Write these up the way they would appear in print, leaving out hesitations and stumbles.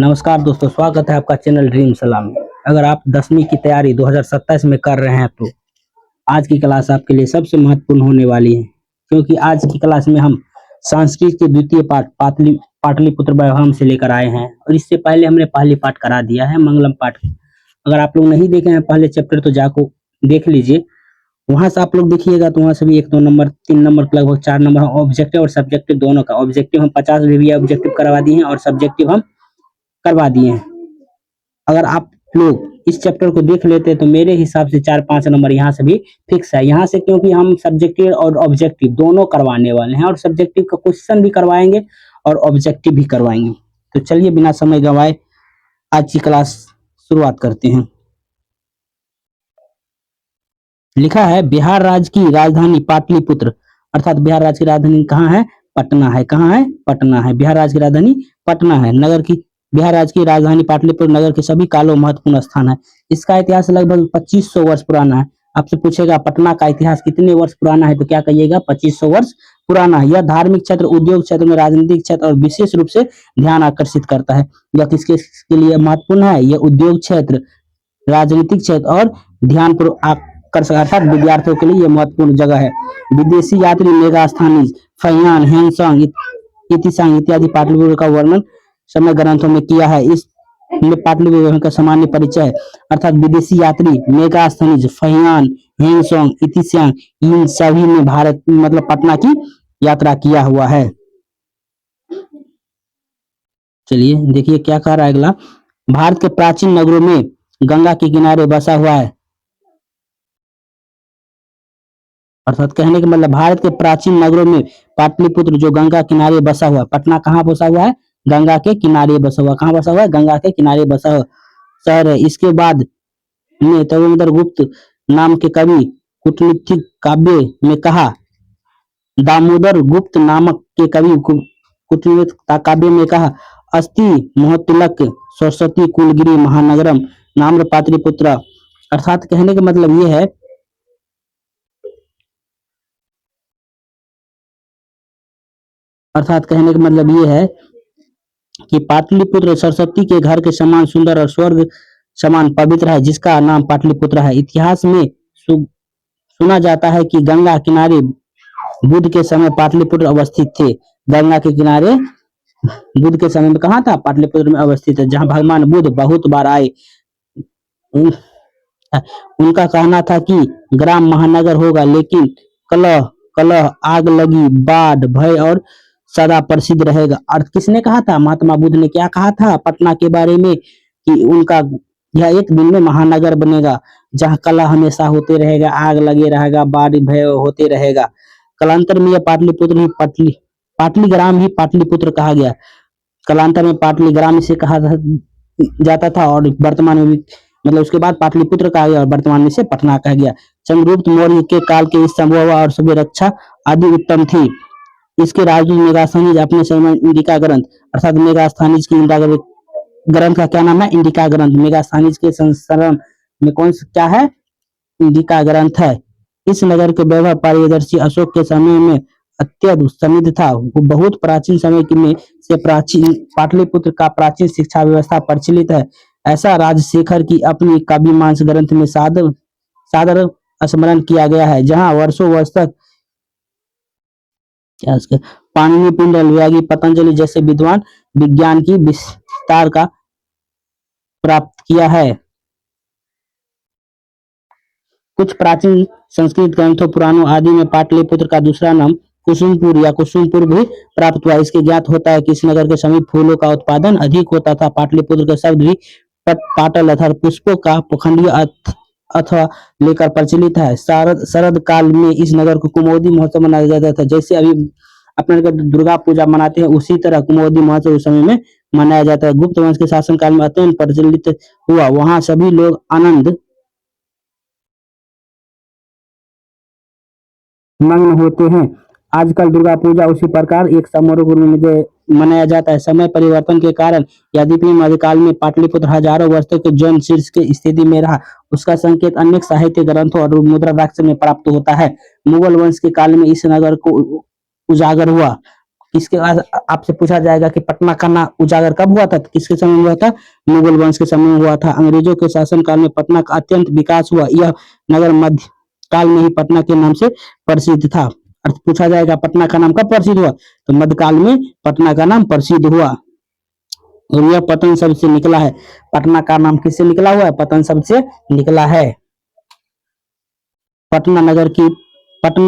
नमस्कार दोस्तों, स्वागत है आपका चैनल ड्रीम सलाम में। अगर आप 10वीं की तैयारी 2027 में कर रहे हैं तो आज की क्लास आपके लिए सबसे महत्वपूर्ण होने वाली है, क्योंकि आज की क्लास में हम संस्कृत के द्वितीय पाठ पाटलिपुत्र वैभव से लेकर आए हैं और इससे पहले हमने पहली पाठ करा दिया है मंगलम पाठ। अगर आप लोग नहीं देखे हैं पहले चैप्टर तो जाको देख लीजिए। वहां से आप लोग देखिएगा तो वहां से भी 1-2 नंबर 3 नंबर लगभग 4 नंबर ऑब्जेक्टिव और सब्जेक्टिव दोनों का। ऑब्जेक्टिव हम 50 भी ऑब्जेक्टिव करवा दिए हैं और सब्जेक्टिव हम करवा दिए हैं। अगर आप लोग इस चैप्टर को देख लेते तो मेरे हिसाब से 4-5 नंबर यहाँ से भी फिक्स है। यहाँ से क्योंकि हम सब्जेक्टिव और ऑब्जेक्टिव दोनों करवाने वाले हैं और सब्जेक्टिव का क्वेश्चन भी करवाएंगे और ऑब्जेक्टिव भी करवाएंगे। तो चलिए बिना समय गंवाए आज की क्लास शुरुआत करते हैं। लिखा है बिहार राज्य की राजधानी पाटलिपुत्र, अर्थात बिहार राज्य की राजधानी कहाँ है? पटना है। कहाँ है? पटना है। बिहार राज्य की राजधानी पटना है। नगर की बिहार राज्य की राजधानी पाटलिपुत्र नगर के सभी कालों महत्वपूर्ण स्थान है। इसका इतिहास लगभग 2500 वर्ष पुराना है। आपसे पूछेगा पटना का इतिहास कितने वर्ष पुराना है, तो क्या कहिएगा? 2500 वर्ष पुराना है। यह धार्मिक क्षेत्र, उद्योग क्षेत्र में, राजनीतिक क्षेत्र और विशेष रूप से ध्यान आकर्षित करता है। यह किसके के लिए महत्वपूर्ण है? यह उद्योग क्षेत्र, राजनीतिक क्षेत्र और ध्यान अर्थात विद्यार्थियों के लिए यह महत्वपूर्ण जगह है। विदेशी यात्री मेगास्थानीज फहियान हैंगसोंग इतिसांग इत्यादि पाटलिपुत्र का वर्णन समय ग्रंथों में किया है। इस में पाटलिपुत्र का सामान्य परिचय है, अर्थात विदेशी यात्री मेगास्थनीज फहियान हैंगसोंग इतिसांग इन सभी ने भारत मतलब पटना की यात्रा किया हुआ है। चलिए देखिए क्या कह रहा है अगला। भारत के प्राचीन नगरों में गंगा के किनारे बसा हुआ है, अर्थात कहने का मतलब भारत के प्राचीन नगरों में पाटलिपुत्र जो गंगा किनारे बसा हुआ, पटना कहाँ बसा हुआ है? गंगा के किनारे बसा हुआ। कहाँ बसा हुआ है? गंगा के किनारे बसा हुआ शहर है। इसके बाद में तपेंद्र गुप्त नाम के कवि कूटनीतिक काव्य में कहा, दामोदर गुप्त नामक के कवि कूटनीतिक काव्य में कहा, अस्ति मोहतिलक सरस्वती कुलगिरी महानगरम नाम्र पाटलिपुत्र। अर्थात कहने का मतलब ये है कि पाटलिपुत्र सरस्वती के घर के समान सुंदर और स्वर्ग समान पवित्र है, जिसका नाम पाटलिपुत्र है। इतिहास में सुना जाता है कि गंगा किनारे बुद्ध के समय पाटलिपुत्र अवस्थित थे। गंगा के किनारे बुद्ध के समय में कहाँ था? पाटलिपुत्र में अवस्थित है, जहाँ भगवान बुद्ध बहुत बार आए। उनका कहना था कि ग्राम महानगर होगा, लेकिन कलह कलह आग लगी बाढ़ भय और सदा प्रसिद्ध रहेगा। अर्थ किसने कहा था? महात्मा बुद्ध ने क्या कहा था पटना के बारे में? कि उनका यह एक दिन में महानगर बनेगा, जहाँ कलह हमेशा होते रहेगा, आग लगे रहेगा, बाढ़ भय होते रहेगा। कालांतर में यह पाटलिपुत्र ही पाटलीग्राम ही पाटलिपुत्र कहा गया। कालांतर में पाटलीग्राम इसे कहा जाता था और वर्तमान में भी मतलब उसके बाद पाटलिपुत्र कहा गया और वर्तमान में से पटना कहा गया। चंद्रगुप्त मौर्य के काल के इस संभव और सभी रक्षा आदि उत्तम थी। इसके राजदूत मेगास्थनीज अपने समय इंडिका ग्रंथ, अर्थात मेगास्थनीज की इंडिका ग्रंथ का क्या नाम है? इंडिका ग्रंथ। मेगास्थनीज के संस्करण में कौन सा क्या है? इंडिका ग्रंथ है। इस नगर के वैभव पारदर्शी अशोक के समय में अत्यंत समृद्ध था। वो बहुत प्राचीन समय में से प्राचीन पाटलिपुत्र का प्राचीन शिक्षा व्यवस्था प्रचलित है। ऐसा राजशेखर की अपनी काव्यमानस ग्रंथ में सादर स्मरण किया गया है, जहाँ वर्षों वर्ष तक पाणिनि पिंडल व्यागी पतंजलि जैसे विद्वान विज्ञान की विस्तार का प्राप्त किया है। कुछ प्राचीन संस्कृत ग्रंथों पुराणों आदि में पाटलिपुत्र का दूसरा नाम कुसुमपुर या कुसुमपुर भी प्राप्त हुआ। इसके ज्ञात होता है कि इस नगर के समीप फूलों का उत्पादन अधिक होता था। पाटलिपुत्र का शब्द भी पाटल अर्थात पुष्पों का पखंडीय अथवा लेकर प्रचलित है। शरद काल में इस नगर को कुमोदी महोत्सव मनाया जाता था। जैसे अभी अपने दुर्गा पूजा मनाते हैं, उसी तरह कुमोदी महोत्सव उस समय में मनाया जाता है। गुप्त वंश के शासन काल में अत्यंत प्रचलित हुआ। वहां सभी लोग आनंद मग्न होते हैं। आजकल दुर्गा पूजा उसी प्रकार एक समारोह में मनाया जाता है। समय परिवर्तन के कारण यद्यपि मध्यकाल में पाटलिपुत्र हजारों वर्ष तक जैन शीर्ष की स्थिति में रहा, उसका संकेत अनेक साहित्य ग्रंथों और मुद्रा राक्ष में प्राप्त होता है। मुगल वंश के काल में इस नगर को उजागर हुआ। किसके आपसे पूछा जाएगा कि पटना का नाम उजागर कब हुआ था, तो किसके समय में हुआ था, मुगल वंश के समय में हुआ था। अंग्रेजों के शासन काल में पटना का अत्यंत विकास हुआ, यह नगर मध्य काल में ही पटना के नाम से प्रसिद्ध था। अर्थ पूछा जाएगा पटना का नाम कब प्रसिद्ध हुआ, तो मध्यकाल में पटना का नाम प्रसिद्ध हुआ। और यह पतन शब्द से निकला है। पटना का नाम किससे निकला हुआ है, पतन शब्द से निकला है। पटना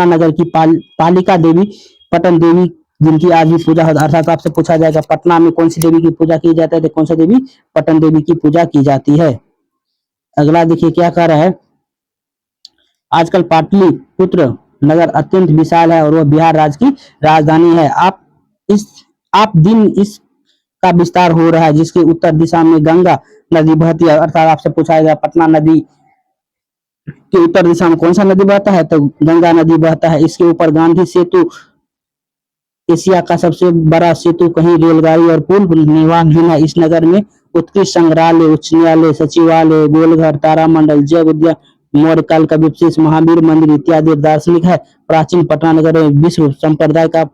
नगर की पालिका देवी पटन देवी, जिनकी आज भी पूजा होता है। अर्थात आपसे पूछा जाएगा पटना में कौन सी देवी की पूजा की जाती है, तो कौन सी देवी, पटन देवी की पूजा की जाती है। अगला देखिए क्या कह रहा है, आजकल पाटलिपुत्र नगर अत्यंत विशाल है और वह बिहार राज्य की राजधानी है। आप दिन इसका विस्तार हो रहा है, जिसके उत्तर दिशा में गंगा नदी बहती है। अर्थात आपसे पूछा जाएगा पटना नदी के उत्तर दिशा में कौन सा नदी बहता है, तो गंगा नदी बहता है। इसके ऊपर गांधी सेतु, एशिया का सबसे बड़ा सेतु, कहीं रेलगाड़ी और पुल निर्माणाधीन है। इस नगर में उत्कृष्ट संग्रहालय, उच्च न्यायालय, सचिवालय, गोलघर, तारामंडल, जैव उद्यान, मौर्य काल का विशेष महावीर मंदिर इत्यादि दार्शनिक है। प्राचीन पटना नगर में विश्व संप्रदाय का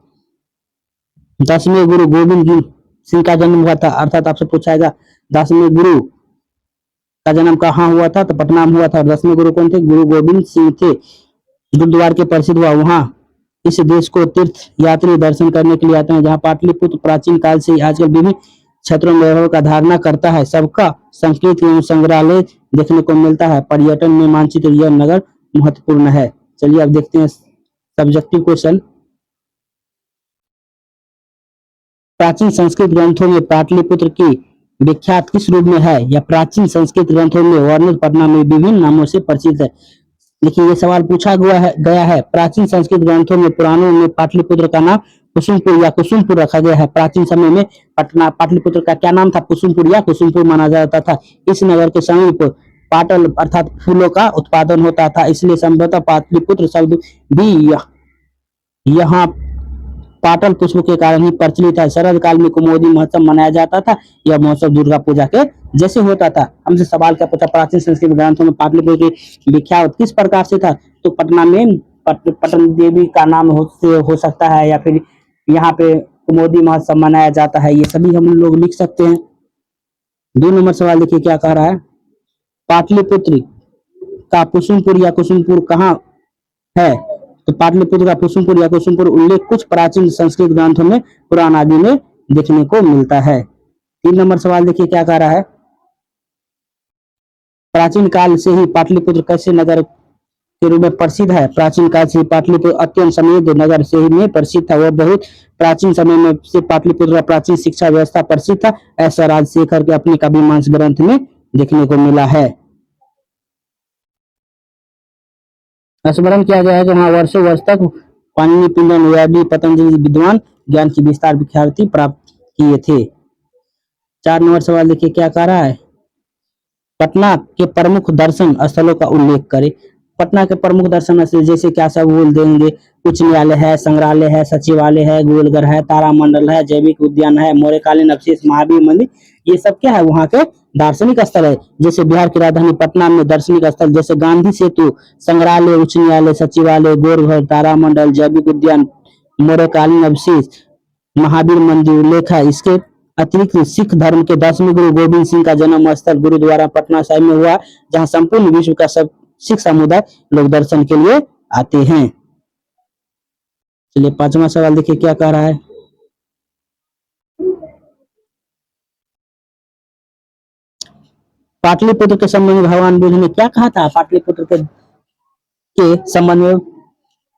10वें गुरु गोविंद सिंह का जन्म हुआ था। अर्थात आपसे पूछाएगा 10वें गुरु का जन्म कहाँ हुआ था, तो पटना में हुआ था। 10वें गुरु कौन थे, गुरु गोविंद सिंह थे। गुरुद्वार के प्रसिद्ध हुआ, वहां इस देश को तीर्थ यात्री दर्शन करने के लिए आते हैं। जहां पाटलिपुत्र प्राचीन काल से आजकल विभिन्न क्षेत्रों में वैभव का धारणा करता है। सबका संस्कृत एवं संग्रहालय देखने को मिलता है। पर्यटन में मानचित्र यह नगर महत्वपूर्ण है। चलिए अब देखते हैं सब्जेक्टिव क्वेश्चन। प्राचीन संस्कृत ग्रंथों में पाटलिपुत्र की विख्यात किस रूप में है, या प्राचीन संस्कृत ग्रंथों में वर्णित पटना में विभिन्न नामों से प्रसिद्ध है। देखिए ये सवाल पूछा गया है। प्राचीन संस्कृत ग्रंथों में पुराणों में पाटलिपुत्र का नाम कुसुमपुर या कुसुमपुर रखा गया है। प्राचीन समय में पाटलिपुत्र का क्या नाम था, कुसुमपुर या कुसुमपुर माना जाता था। इस नगर के समीप पाटल अर्थात फूलों का उत्पादन होता था, इसलिए संभवतः पाटलिपुत्र शब्द भी यहाँ पाटल पुष्प के कारण ही प्रचलित है। शरद काल में कुमुदी महोत्सव मनाया जाता था। यह महोत्सव दुर्गा पूजा के जैसे होता था। हमसे सवाल क्या पूछा, प्राचीन संस्कृत ग्रंथों में पाटलिपुत्र की विख्यात किस प्रकार से था, तो पटना में पटन देवी का नाम हो सकता है, या फिर यहाँ पे कुमुदी महोत्सव मनाया जाता है। ये सभी हम लोग लिख सकते हैं। 2 नंबर सवाल देखिए क्या कह रहा है, पाटलिपुत्र का कुसुमपुर या कुसुमपुर कहाँ है, तो पाटलिपुत्र का कुसुमपुर या कुसुमपुर उल्लेख कुछ प्राचीन संस्कृत ग्रंथों में पुराण आदि में देखने को मिलता है। 3 नंबर सवाल देखिए क्या कह रहा है, प्राचीन काल से ही पाटलिपुत्र कैसे नगर के रूप में प्रसिद्ध है। प्राचीन काल से पाटलिपुत्र अत्यंत समृद्ध नगर से ही में प्रसिद्ध था। वह बहुत प्राचीन समय में से पाटलिपुत्र का प्राचीन शिक्षा व्यवस्था प्रसिद्ध था। ऐसा राजशेखर के अपने कविमांस ग्रंथ में देखने को मिला है। स्मरण किया गया है कि वहां वर्षों वर्ष तक पाणिनि, पिंगल, व्याधि, पतंजलि विद्वान ज्ञान की विस्तार विख्याति प्राप्त किए थे। 4 नंबर सवाल देखिए क्या कह रहा है, पटना के प्रमुख दर्शन स्थलों का उल्लेख करें। पटना के प्रमुख दर्शन स्थल जैसे क्या सब बोल देंगे, उच्च न्यायालय है, संग्रहालय है, सचिवालय है, गोलघर है, तारामंडल है, जैविक उद्यान है, मौर्यकालीन अवशेष, महावीर मंदिर, ये सब क्या है वहाँ के दार्शनिक स्थल है। जैसे बिहार की राजधानी पटना में दार्शनिक स्थल जैसे गांधी सेतु, संग्रहालय, उच्च न्यायालय, सचिवालय, गोलघर, तारामंडल, जैविक उद्यान, मौर्यकालीन अवशेष, महावीर मंदिर उल्लेख है। इसके अतिरिक्त सिख धर्म के 10वें गुरु गोविंद सिंह का जन्म स्थल गुरुद्वारा पटना साहिब में हुआ, जहां संपूर्ण विश्व का सब सिख समुदाय लोग दर्शन के लिए आते हैं। चलिए 5वां सवाल देखिए क्या कह रहा है, पाटलिपुत्र के संबंध में भगवान बुद्ध ने क्या कहा था। पाटलिपुत्र के संबंध में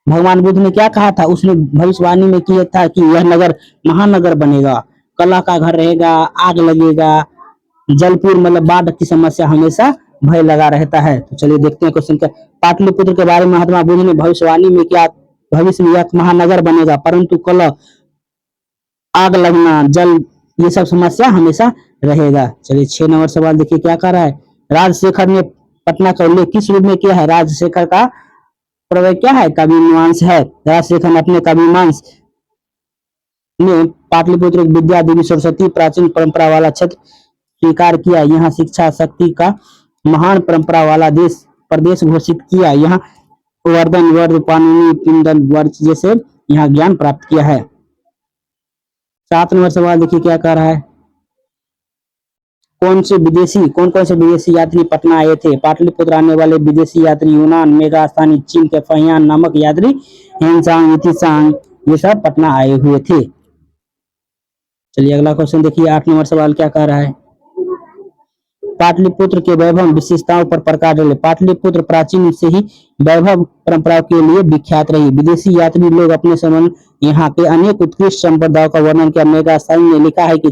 भगवान बुद्ध ने क्या कहा था, उसने भविष्यवाणी में किया था कि यह नगर महानगर बनेगा, कला का घर रहेगा, आग लगेगा, जलपुर मतलब बाढ़ की समस्या हमेशा भय लगा रहता है। तो चलिए देखते हैं क्वेश्चन का, पाटलिपुत्र के बारे में महात्मा बुद्ध ने भविष्यवाणी में क्या, भविष्य में यह महानगर बनेगा, परंतु कलह, आग लगना, जल, ये सब समस्या हमेशा रहेगा। चलिए 6 नंबर सवाल देखिए क्या कह रहा है, राजशेखर ने पटना का उल्लेख किस रूप में किया है। राजशेखर का प्रवय क्या है, कविमांस है। राजशेखर ने अपने कविमांस में पाटलिपुत्र विद्या देवी सरस्वती प्राचीन परंपरा वाला क्षेत्र स्वीकार किया। यहाँ शिक्षा शक्ति का महान परंपरा वाला प्रदेश घोषित किया। यहाँ वर्धन वर्ध पाणिनि पिंगल वर्ष जैसे यहाँ ज्ञान प्राप्त किया है। 7 नंबर सवाल देखिए क्या कह रहा है, कौन कौन से विदेशी यात्री पटना आए थे? पाटलिपुत्र आने वाले विदेशी यात्री यूनान, मेगास्थानी, चीन के फहियान नामक यात्री हेनसांग, इतिसांग ये सब पटना आए हुए थे। चलिए अगला क्वेश्चन देखिए 8 नंबर सवाल क्या कह रहा है, पाटलिपुत्र के वैभव विशेषताओं पर प्रकाश डाले। पाटलिपुत्र प्राचीन से ही वैभव परंपराओं के लिए विख्यात रही। विदेशी यात्री लोग अपने समय यहाँ के अनेक उत्कृष्ट संप्रदायों का वर्णन किया। मेगास्थानी ने लिखा है कि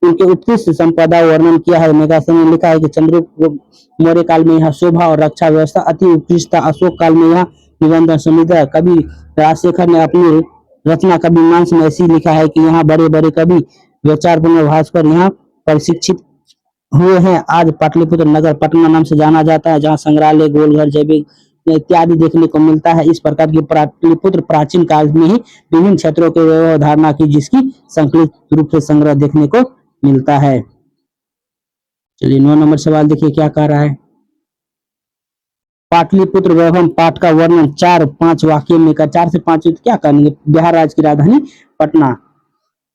उनके उत्कृष्ट संप्रदाय वर्णन किया है। मेगास्थानी ने लिखा है कि चंद्रगुप्त मौर्य काल में यहाँ शोभा और रक्षा व्यवस्था अति उत्कृष्ट था। अशोक काल में यहाँ निबंधन समुद्र कवि राजशेखर ने अपनी रचना कवि मानस में ऐसी लिखा है कि यहाँ बड़े बड़े कवि विचारपूर्ण भास्कर यहाँ प्रशिक्षित हुए हैं। आज पाटलिपुत्र नगर पटना नाम से जाना जाता है, जहाँ संग्रहालय, गोलघर, जैविक इत्यादि देखने को मिलता है। इस प्रकार की पाटलिपुत्र प्राचीन काल में ही विभिन्न क्षेत्रों के अवधारणा की जिसकी संकलित रूप से संग्रह देखने को मिलता है। चलिए 9 नंबर सवाल देखिए क्या कह रहा है, पाटलिपुत्र वैभव पाठ का वर्णन 4-5 वाक्य में कर। 4 से 5 क्या करेंगे, बिहार राज्य की राजधानी पटना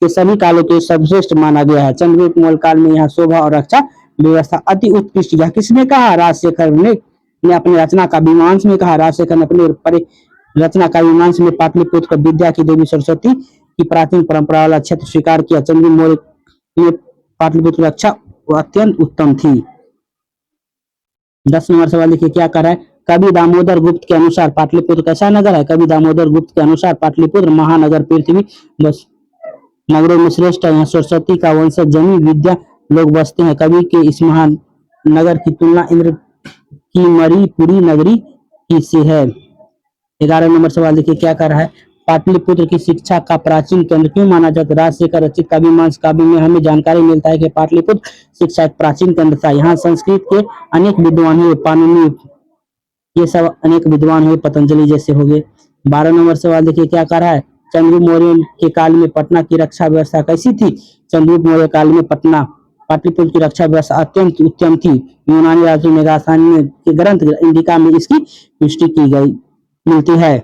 के सभी कालों के सर्वश्रेष्ठ माना गया है। चंद्रगुप्त मौर्य काल में यहाँ शोभा और रक्षा व्यवस्था अति उत्कृष्ट। यह किसने कहा, राजशेखर ने अपने रचना का मीमांस में कहा। राजशेखर ने अपने रचना का मीमांस में पाटलिपुत्र को विद्या की देवी सरस्वती की प्राचीन परंपरा वाला क्षेत्र स्वीकार किया। चंद्रगुप्त मौर्य में पाटलिपुत्र रक्षा अत्यंत उत्तम थी। 10 नंबर सवाल देखिए क्या कर रहा है, कवि दामोदर गुप्त के अनुसार पाटलिपुत्र कैसा नगर है? कवि दामोदर गुप्त के अनुसार पाटलिपुत्र महानगर पृथ्वी बस नगरों में श्रेष्ठ है। यहाँ सरस्वती का वंशज जमी विद्या लोग बसते हैं। कवि के इस महान नगर की तुलना इंद्र की मणिपुरी नगरी की से है। 11 नंबर सवाल देखिए क्या कर रहा है, पाटलिपुत्र की शिक्षा का प्राचीन केंद्र क्यों माना जाता है? राजशेखर रचित काव्यमानस काव्य में हमें जानकारी मिलता है कि पाटलिपुत्र शिक्षा एक प्राचीन केंद्र था। यहाँ संस्कृत के अनेक विद्वान हुए, पाणिनि ये सब अनेक विद्वान हुए, पतंजलि जैसे हो गए। 12 नंबर सवाल देखिए क्या कर रहा है, चंद्रगुप्त मौर्य के काल में पटना की रक्षा व्यवस्था कैसी थी? चंद्रगुप्त मौर्य काल में पाटलिपुत्र की रक्षा व्यवस्था अत्यंत उत्तम थी। यूनानी राजू मेगास्थानी के ग्रंथ इंडिका में इसकी पुष्टि की गई मिलती है।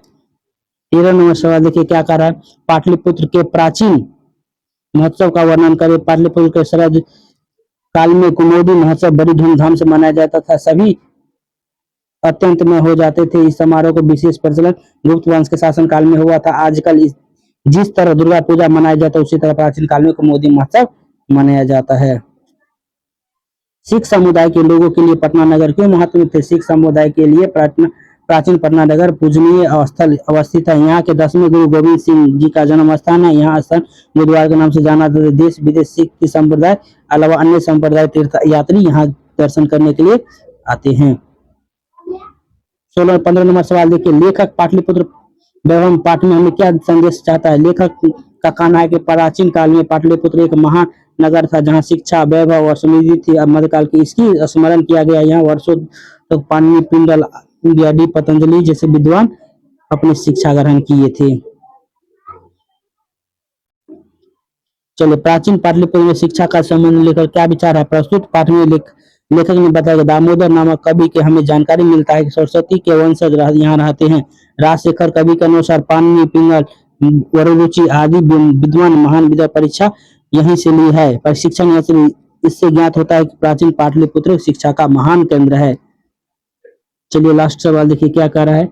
13 नंबर सवाल देखिए क्या कर रहा है, पाटलिपुत्र के प्राचीन महोत्सव का वर्णन करें। पाटलिपुत्र के शरद काल में कुमोदी महोत्सव बड़ी धूमधाम से मनाया जाता था। सभी अत्यंत में हो जाते थे। इस समारोह को विशेष प्रचलन गुप्त वंश के शासन काल में हुआ था। आजकल जिस तरह दुर्गा पूजा मनाया जाता है उसी तरह प्राचीन काल में कुमोदी महोत्सव मनाया जाता है। सिख समुदाय के लोगों के लिए पटना नगर क्यों महत्वपूर्ण थे? सिख समुदाय के लिए प्राचीन पटना नगर पूजनीय स्थल अवस्थित है। यहाँ के 10वें गुरु गोविंद सिंह जी का जन्म स्थान है। यहाँ स्थान गुरुद्वारा के नाम से जाना जाता है। देश विदेश सिख की संप्रदाय अलावा अन्य संप्रदाय तीर्थ यात्री यहाँ दर्शन करने के लिए आते हैं। 15 नंबर सवाल देखिए, लेखक पाटलिपुत्र वैभव पाठ में हमें क्या संदेश चाहता है? लेखक का कहना है कि प्राचीन काल में पाटलिपुत्र एक महान नगर था जहाँ शिक्षा, वैभव और समृद्धि थी। अब मध्यकाल की इसकी स्मरण किया गया। यहाँ वर्षों तक पाणिनि, पिंगल, डी पतंजलि जैसे विद्वान अपनी शिक्षा ग्रहण किए थे। चलिए प्राचीन पाटलिपुत्र में शिक्षा का संबंध लेकर क्या विचार है? प्रस्तुत पाठ में लेखक ने बताया कि दामोदर नामक कवि के हमें जानकारी मिलता है कि सरस्वती के वंशज यहाँ रहते हैं। राजशेखर कवि के अनुसार पाणिनि, पिंगल, वररुचि आदि विद्वान महान विद्या परीक्षा यहीं से ली है। प्रशिक्षण इससे ज्ञात होता है कि प्राचीन पाटलिपुत्र शिक्षा का महान केंद्र है। चलिए लास्ट सवाल देखिए क्या कह रहा है,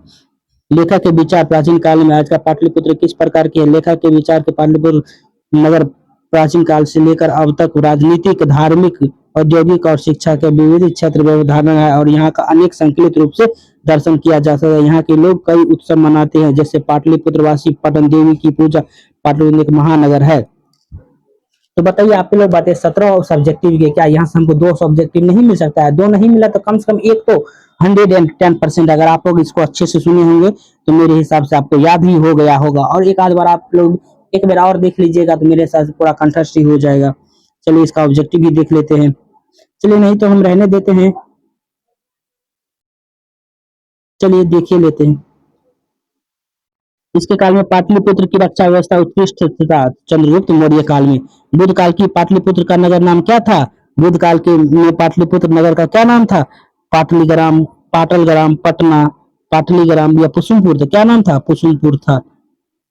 लेखक के विचार प्राचीन काल में आज का पाटलिपुत्र किस प्रकार के है? लेखक के विचार के पाटलिपुत्र नगर प्राचीन काल से लेकर अब तक राजनीतिक, धार्मिक, औद्योगिक और शिक्षा के विविध क्षेत्र में उदाहरण है और यहाँ का अनेक संकलित रूप से दर्शन किया जा सकता है। यहाँ के लोग कई उत्सव मनाते हैं जैसे पाटलिपुत्र वासी पटन देवी की पूजा। पाटलिपुत्र एक महानगर है। तो बताइए आप लोग बातें 17 सब्जेक्टिव के, क्या यहाँ से हमको 2 सब्जेक्टिव नहीं मिल सकता है? 2 नहीं मिला तो कम से कम एक तो 110% अगर आप लोग इसको अच्छे से सुने होंगे तो मेरे हिसाब से आपको याद भी हो गया होगा। और एक आध बार आप लोग एक बार और देख लीजिएगा तो मेरे हिसाब से पूरा कंठस्थ ही हो जाएगा। चलिए इसका ऑब्जेक्टिव भी देख लेते हैं। चलिए नहीं तो हम रहने देते हैं, चलिए देखिए लेते हैं। इसके काल में पाटलिपुत्र की रक्षा व्यवस्था उत्कृष्ट था। चंद्रगुप्त मौर्य काल में बुद्ध काल की पाटलिपुत्र का नगर नाम क्या था? बुद्ध काल के में पाटलिपुत्र नगर का क्या नाम था? पाटलीग्राम, पाटलग्राम, पटना, पाटलीग्राम या कुसुमपुर था? क्या नाम था? कुसुमपुर था।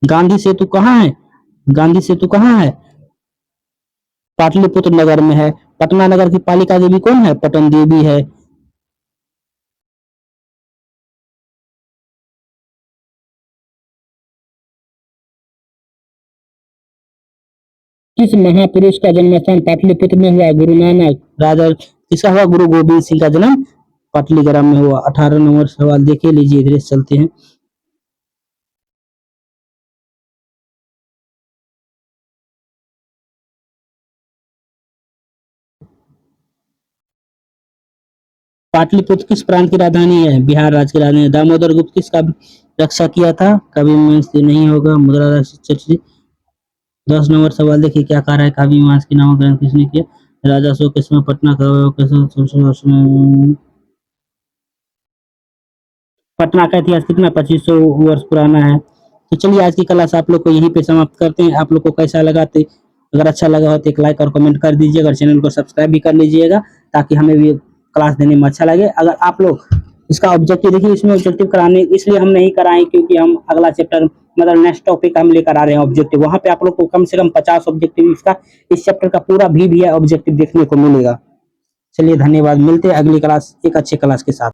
गांधी सेतु कहाँ है? गांधी सेतु कहाँ है? पाटलिपुत्र नगर में है। पटना नगर की पालिका देवी कौन है? पटन देवी है। किस महापुरुष का जन्म स्थान पाटलिपुत्र में हुआ? गुरु नानक। राजा किसका हुआ? गुरु गोविंद सिंह का जन्म पाटलिग्राम में हुआ। 18 नंबर सवाल देखे लीजिए, इधर से चलते हैं। पाटलिपुत्र किस प्रांत की राजधानी है? बिहार राज्य की राजधानी है। दामोदर गुप्त किसका रक्षा किया था? कवि मीमांस से नहीं होगा, मुद्रा राक्षस। 10 नंबर सवाल देखिए क्या कह रहा है। कवि मीमांस की नामक ग्रंथ किसने किया? राजा अशोक के समय पटना का पटना का इतिहास कितना? 2500 वर्ष पुराना है। तो चलिए आज की क्लास आप लोग को यहीं पे समाप्त करते हैं। आप लोग को कैसा लगा? तो अगर अच्छा लगा हो तो एक लाइक और कमेंट कर दीजिएगा और चैनल को सब्सक्राइब भी कर लीजिएगा, ताकि हमें भी क्लास देने में अच्छा लगे। अगर आप लोग इसका ऑब्जेक्टिव देखिए, इसमें ऑब्जेक्टिव कराने इसलिए हम नहीं कराएं क्योंकि हम अगला चैप्टर मतलब नेक्स्ट टॉपिक हम लेकर आ रहे हैं ऑब्जेक्टिव। वहां पे आप लोग को कम से कम 50 ऑब्जेक्टिव इसका इस चैप्टर का पूरा भी है ऑब्जेक्टिव देखने को मिलेगा। चलिए धन्यवाद, मिलते हैं अगली क्लास एक अच्छे क्लास के साथ।